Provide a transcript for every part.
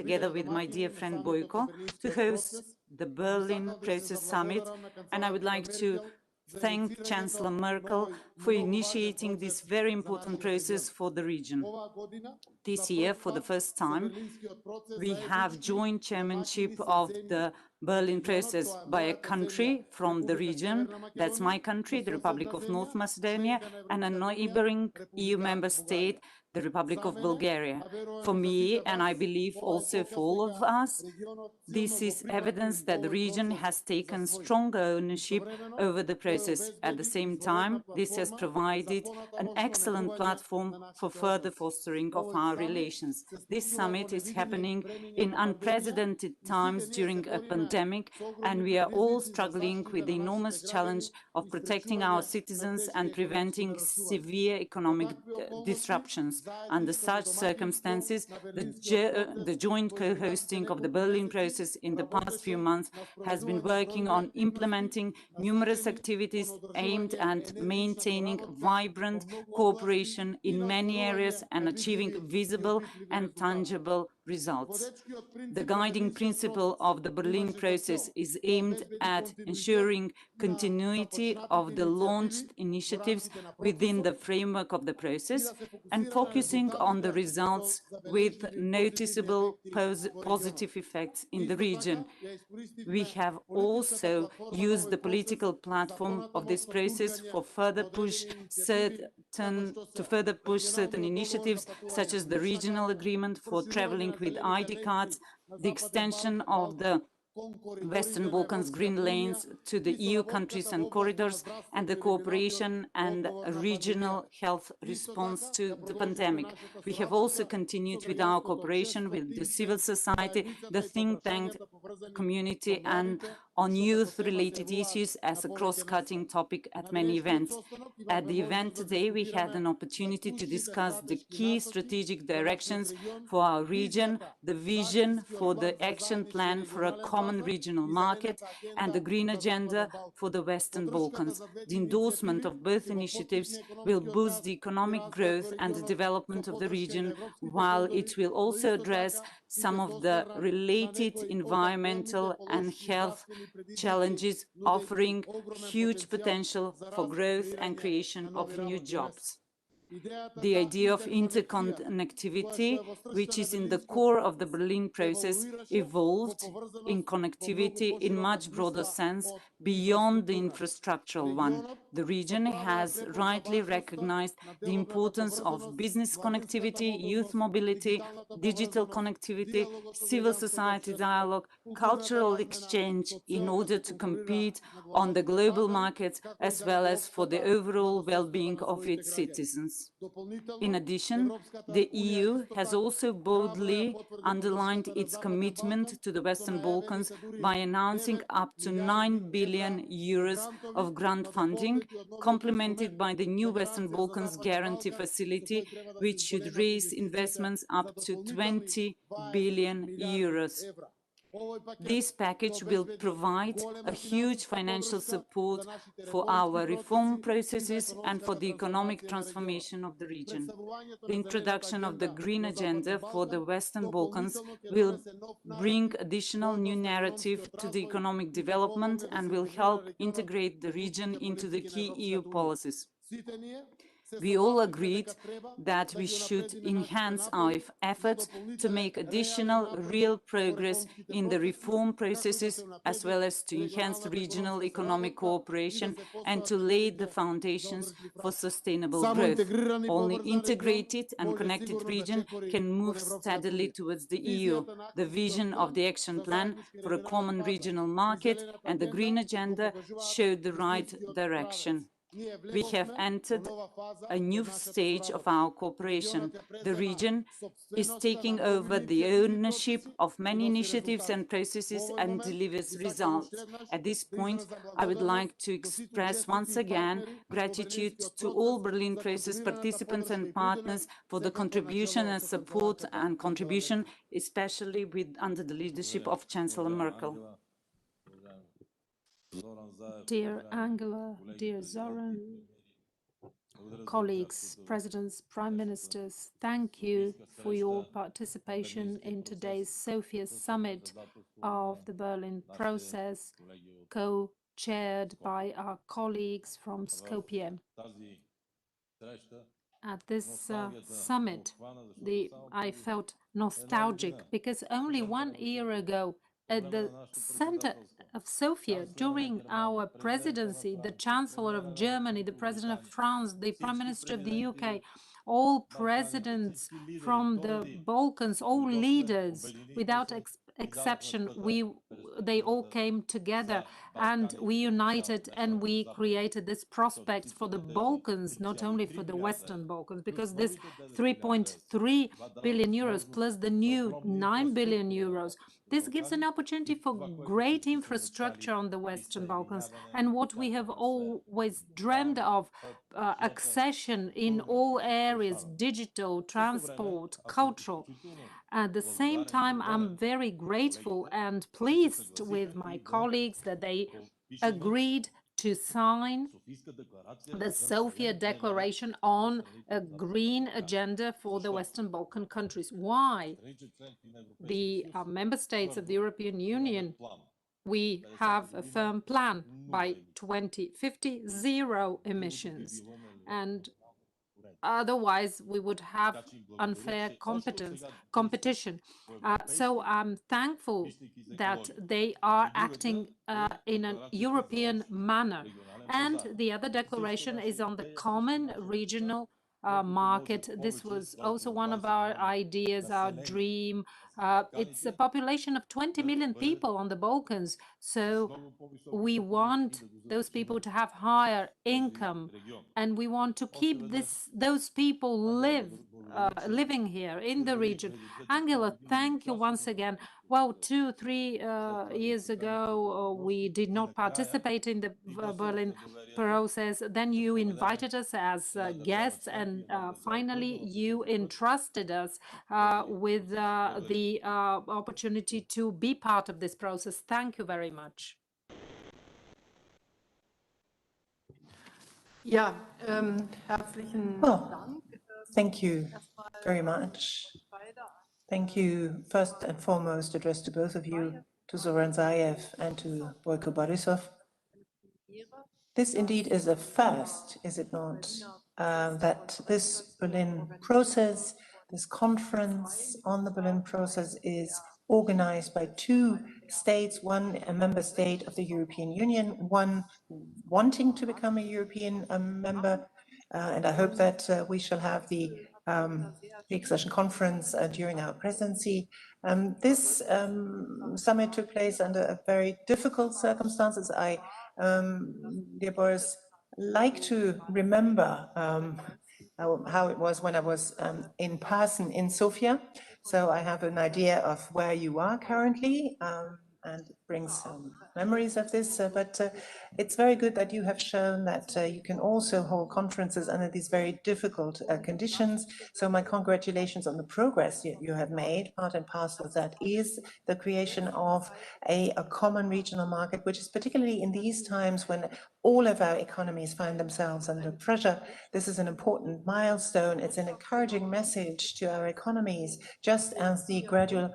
together with my dear friend Boyko, to host the Berlin Process Summit, and I would like to thank Chancellor Merkel for initiating this very important process for the region. This year, for the first time, we have joint chairmanship of the Berlin process by a country from the region. That's my country, the Republic of North Macedonia, and a neighboring EU member state, the Republic of Bulgaria. For me, and I believe also for all of us, this is evidence that the region has taken strong ownership over the process. At the same time, this has provided an excellent platform for further fostering of our relations. This summit is happening in unprecedented times during a pandemic, and we are all struggling with the enormous challenge of protecting our citizens and preventing severe economic disruptions. Under such circumstances, the joint co-hosting of the Berlin process in the past few months has been working on implementing numerous activities aimed at maintaining vibrant cooperation in many areas and achieving visible and tangible results. The guiding principle of the Berlin process is aimed at ensuring continuity of the launched initiatives within the framework of the process and focusing on the results with noticeable positive effects in the region. We have also used the political platform of this process to further push certain initiatives, such as the regional agreement for traveling with ID cards, the extension of the Western Balkans green lanes to the EU countries and corridors, and the cooperation and regional health response to the pandemic. We have also continued with our cooperation with the civil society, the think tank community, and on youth-related issues as a cross-cutting topic at many events. At the event today, we had an opportunity to discuss the key strategic directions for our region, the vision for the action plan for a common regional market, and the green agenda for the Western Balkans. The endorsement of both initiatives will boost the economic growth and the development of the region, while it will also address some of the related environmental and health challenges, offering huge potential for growth and creation of new jobs. The idea of interconnectivity, which is in the core of the Berlin process, evolved in connectivity in much broader sense beyond the infrastructural one. The region has rightly recognized the importance of business connectivity, youth mobility, digital connectivity, civil society dialogue, cultural exchange in order to compete on the global market as well as for the overall well-being of its citizens. In addition, the EU has also boldly underlined its commitment to the Western Balkans by announcing up to €9 billion of grant funding, complemented by the new Western Balkans Guarantee Facility, which should raise investments up to €20 billion. This package will provide a huge financial support for our reform processes and for the economic transformation of the region. The introduction of the Green Agenda for the Western Balkans will bring additional new narrative to the economic development and will help integrate the region into the key EU policies. We all agreed that we should enhance our efforts to make additional real progress in the reform processes, as well as to enhance regional economic cooperation and to lay the foundations for sustainable growth. Only integrated and connected region can move steadily towards the EU. The vision of the action plan for a common regional market and the Green Agenda showed the right direction. We have entered a new stage of our cooperation. The region is taking over the ownership of many initiatives and processes and delivers results. At this point, I would like to express once again gratitude to all Berlin process participants and partners for the contribution and support and contribution, especially under the leadership of Chancellor Merkel. Dear Angela, dear Zoran, Colleagues, presidents, prime ministers, thank you for your participation in today's Sofia summit of the Berlin process, co-chaired by our colleagues from Skopje. At this summit, I felt nostalgic because only 1 year ago, at the center of Sofia, during our presidency, the Chancellor of Germany, the President of France, the Prime Minister of the UK, all presidents from the Balkans, all leaders, without exception, they all came together and we united and we created this prospects for the Balkans, not only for the Western Balkans, because this 3.3 billion euros plus the new 9 billion euros, this gives an opportunity for great infrastructure on the Western Balkans and what we have always dreamed of, accession in all areas, digital, transport, cultural. At the same time, I'm very grateful and pleased with my colleagues that they agreed to sign the Sofia Declaration on a green agenda for the Western Balkan countries. Why? The member states of the European Union, we have a firm plan by 2050, zero emissions. And otherwise, we would have unfair competition. So I'm thankful that they are acting in a European manner. And the other declaration is on the common regional market. This was also one of our ideas, our dream. It's a population of 20 million people on the Balkans. So we want those people to have higher income, and we want to keep those people living here in the region. Angela, thank you once again. Well, 2-3 years ago, we did not participate in the Berlin process. Then you invited us as guests, and finally you entrusted us with the opportunity to be part of this process. Thank you very much. Well, thank you very much. Thank you first and foremost addressed to both of you, to Zoran Zaev and to Borissov. This indeed is a first, is it not, that this Berlin process, this conference on the Berlin process is organized by two states, one a member state of the European Union, one wanting to become a European member, and I hope that we shall have the accession conference during our presidency. This summit took place under a very difficult circumstances. I, dear Boris, like to remember how it was when I was in person in Sofia. So I have an idea of where you are currently, and it brings memories of this. But it's very good that you have shown that you can also hold conferences under these very difficult conditions. So my congratulations on the progress you have made. Part and parcel of that is the creation of a common regional market, which is particularly in these times when all of our economies find themselves under pressure. This is an important milestone. It's an encouraging message to our economies, just as the gradual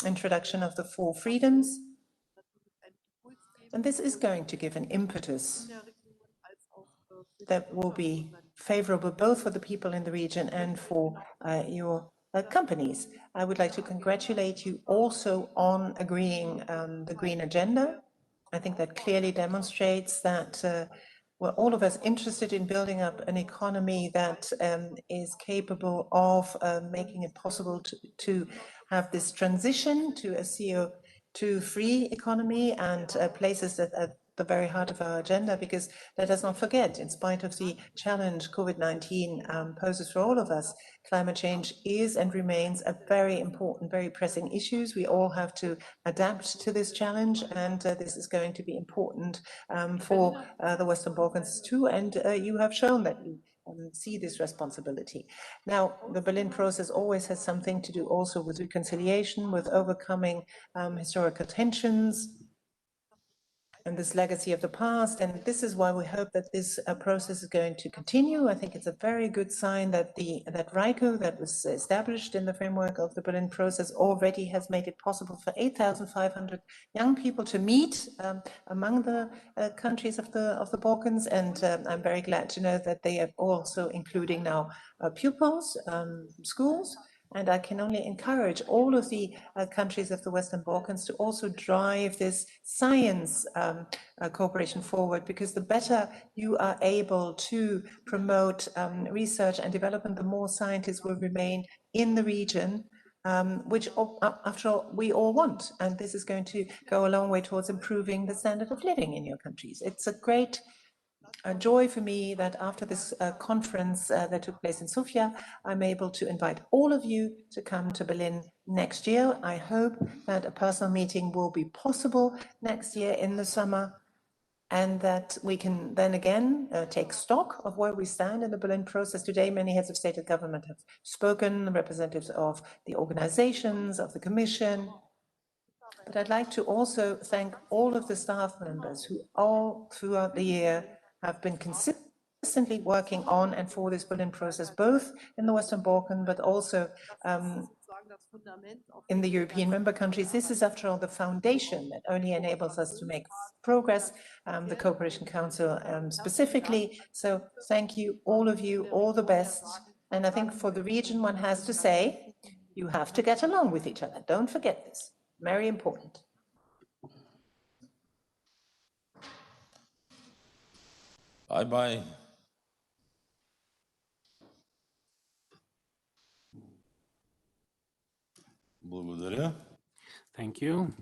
introduction of the 4 freedoms. And this is going to give an impetus that will be favorable both for the people in the region and for your companies. I would like to congratulate you also on agreeing the green agenda. I think that clearly demonstrates that we're all of us interested in building up an economy that is capable of making it possible to have this transition to a CO2-free economy, and places that at the very heart of our agenda, because let us not forget, in spite of the challenge COVID-19 poses for all of us, climate change is and remains a very important, very pressing issue. We all have to adapt to this challenge, and this is going to be important for the Western Balkans too, and you have shown that you see this responsibility. Now, the Berlin process always has something to do also with reconciliation, with overcoming historical tensions. and this legacy of the past. And this is why we hope that this process is going to continue. I think it's a very good sign that that RICO, that was established in the framework of the Berlin process, already has made it possible for 8,500 young people to meet among the countries of the Balkans. And I'm very glad to know that they are also including now pupils, schools. And I can only encourage all of the countries of the Western Balkans to also drive this science cooperation forward, because the better you are able to promote research and development, the more scientists will remain in the region, which after all we all want. And this is going to go a long way towards improving the standard of living in your countries. It's a great joy for me that after this conference that took place in Sofia, I'm able to invite all of you to come to Berlin next year. I hope that a personal meeting will be possible next year in the summer, and that we can then again take stock of where we stand in the Berlin process. Today, many heads of state and government have spoken, representatives of the organizations, of the Commission. But I'd like to also thank all of the staff members who all throughout the year have been consistently working on and for this Berlin process, both in the Western Balkans, but also in the European member countries. This is, after all, the foundation that only enables us to make progress, the Cooperation Council specifically. So thank you, all of you, all the best. And I think for the region, one has to say, you have to get along with each other. Don't forget this. Very important. Bye-bye. Благодаря. Thank you.